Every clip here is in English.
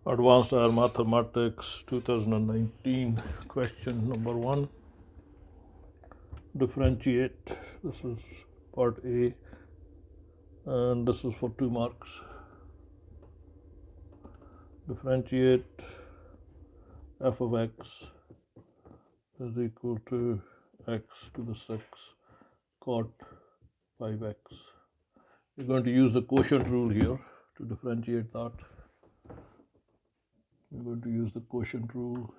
Advanced Higher Mathematics 2019, question number 1. Differentiate. This is part A, and this is for 2 marks. Differentiate f of x is equal to x to the 6 cot 5x. We're going to use the quotient rule here to differentiate that. We're going to use the quotient rule.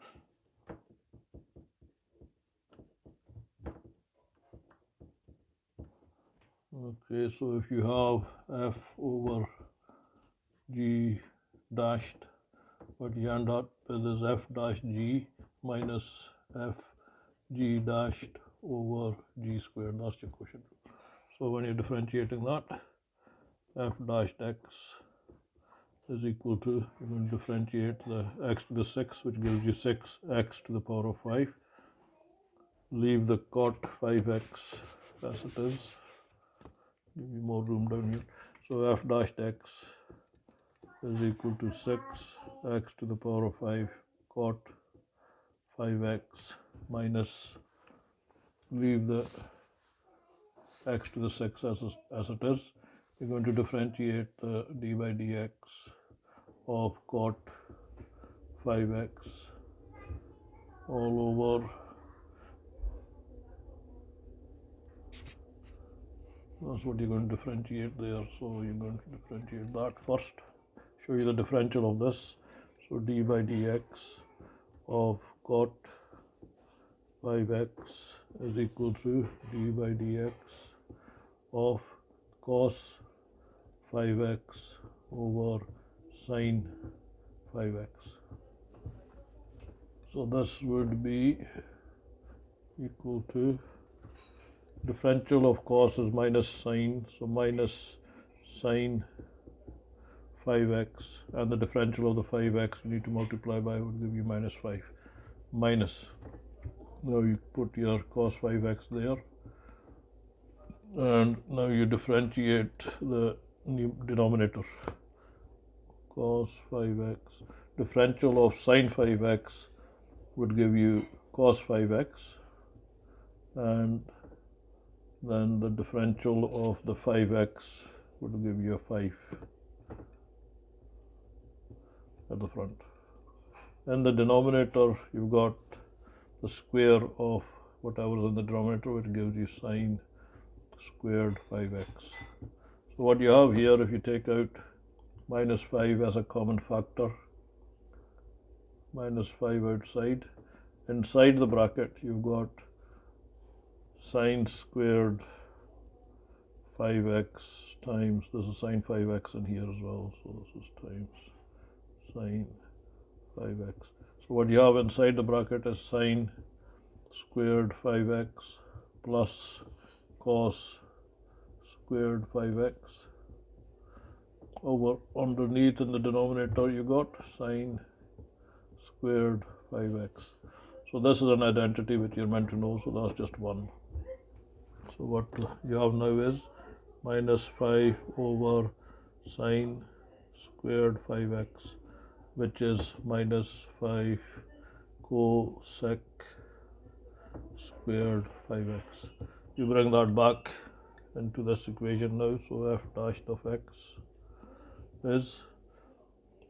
Okay, so if you have f over g dashed, what you end up with is f dash g minus f g dashed over g squared. That's your quotient rule. So when you're differentiating that, f dashed x is equal to, you're going to differentiate the x to the 6, which gives you 6x to the power of 5. Leave the cot 5x as it is. Give you more room down here. So f dashed x is equal to 6x to the power of 5 cot 5x minus, leave the x to the 6 as it is. You're going to differentiate the d by dx of cot 5x all over, that's what you're going to differentiate there. So you're going to differentiate that first, show you the differential of this. So d by dx of cot 5x is equal to d by dx of cos 5x over sine 5x. So this would be equal to, differential of cos is minus sine, so minus sine 5x, and the differential of the 5x you need to multiply by would give you minus 5. Minus, now you put your cos 5x there, and now you differentiate the denominator. Cos 5x, differential of sine 5x would give you cos 5x, and then the differential of the 5x would give you a 5 at the front. In the denominator, you've got the square of whatever is in the denominator, which gives you sine squared 5x. So what you have here, if you take out minus 5 as a common factor, minus 5 outside, inside the bracket you've got sine squared 5x times, this is sine 5x in here as well, so this is times sine 5x. So what you have inside the bracket is sine squared 5x plus cos squared 5x over, underneath in the denominator you got sine squared 5x. So this is an identity which you're meant to know, so that's just 1. So what you have now is minus 5 over sine squared 5x, which is minus 5 cosec squared 5x. You bring that back into this equation now, so f dash of x is,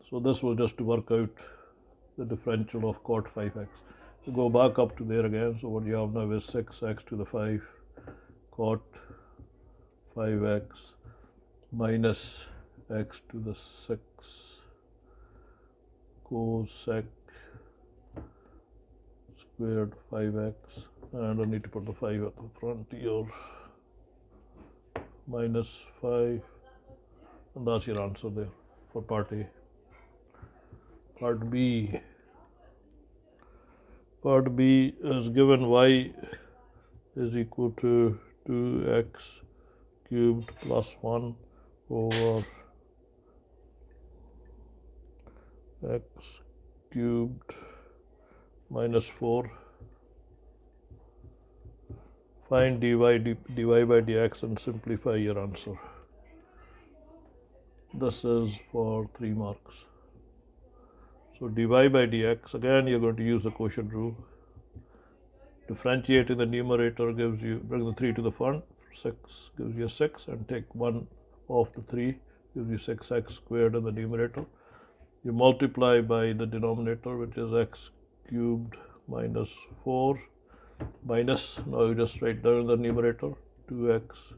so this was just to work out the differential of cot 5x. You go back up to there again, so what you have now is 6x to the 5 cot 5x minus x to the 6 cosec squared 5x, and I need to put the 5 at the front here, minus 5, and that's your answer there for part A. Part B is given y is equal to 2x cubed plus 1 over x cubed minus 4. Find dy by dx and simplify your answer. This is for 3 marks. So dy by dx, again you're going to use the quotient rule. Differentiating the numerator gives you, bring the 3 to the front, 6 gives you 6, and take 1 off the 3 gives you 6x squared in the numerator. You multiply by the denominator, which is x cubed minus 4 minus, now you just write down the numerator, 2x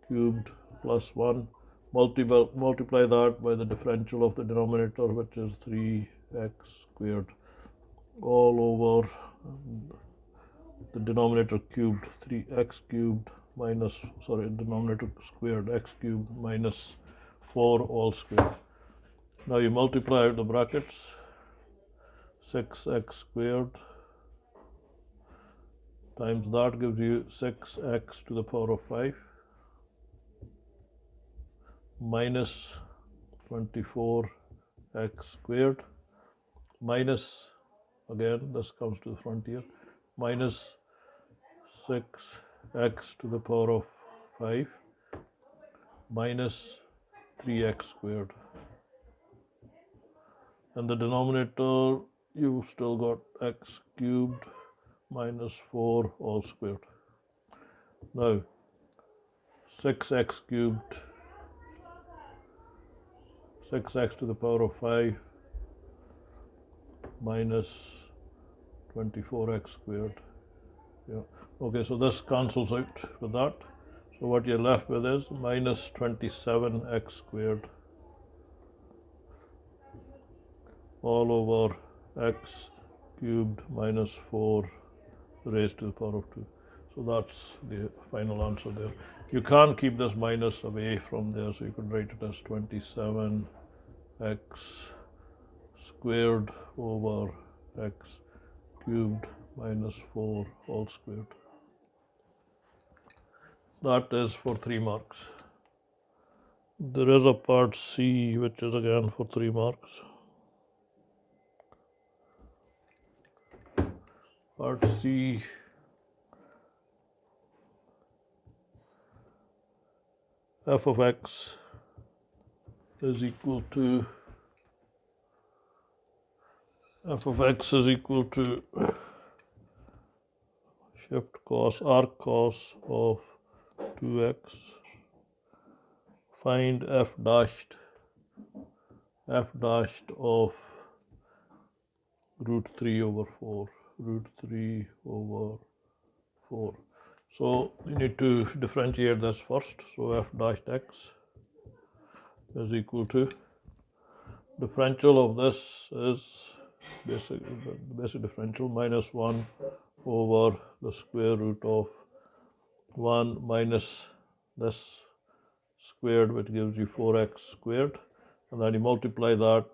cubed plus 1. Multiply that by the differential of the denominator, which is 3x squared, all over the denominator cubed, 3x cubed minus, sorry, denominator squared, x cubed minus 4 all squared. Now you multiply out the brackets, 6x squared times that gives you 6x to the power of 5 minus 24x squared minus, again this comes to the front here, minus 6x to the power of 5 minus 3x squared. And the denominator, you've still got x cubed minus 4 all squared. Now 6x cubed, 6x to the power of 5 minus 24x squared. Yeah. Okay, so this cancels out with that. So what you're left with is minus 27x squared all over x cubed minus 4 raised to the power of 2. So that's the final answer there. You can't keep this minus away from there, so you could write it as 27x squared over x cubed minus 4 all squared. That is for 3 marks. There is a part C which is again for 3 marks. Part C, f of x is equal to shift cos arc cos of 2x. Find f dashed of root 3 over 4. Root 3 over 4. So you need to differentiate this first. So f dashed x is equal to, differential of this is basic differential, minus 1 over the square root of 1 minus this squared, which gives you 4x squared, and then you multiply that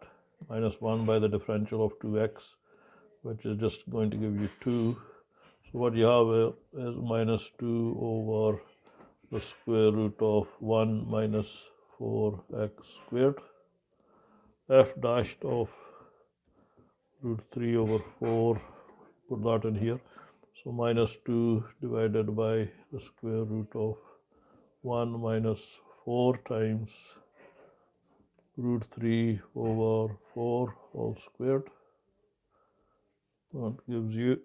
minus 1 by the differential of 2x, which is just going to give you 2. So what you have is minus 2 over the square root of 1 minus 4x squared. F dashed of root 3 over 4, put that in here. So minus 2 divided by the square root of 1 minus 4 times root 3 over 4 all squared. That gives you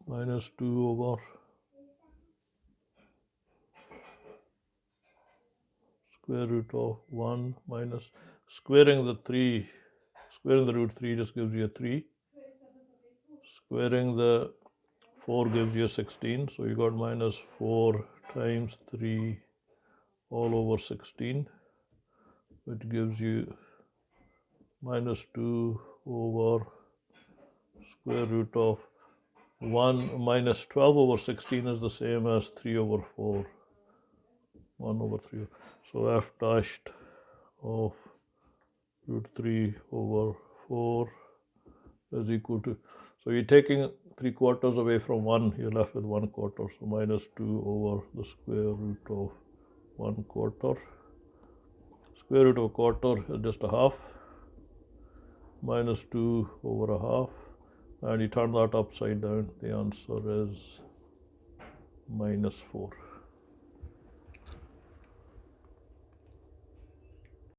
minus 2 over square root of 1 minus, squaring the root 3 just gives you a 3. Squaring the 4 gives you a 16. So you got minus 4 times 3 all over 16, which gives you minus 2 over square root of 1 minus 12 over 16 is the same as 3 over 4. 1 over 3. So f dashed of root 3 over 4 is equal to, so you're taking 3/4 away from 1, you're left with 1/4. So minus 2 over the square root of 1/4. Square root of a quarter is just a half. Minus 2 over a half. And you turn that upside down, the answer is minus 4.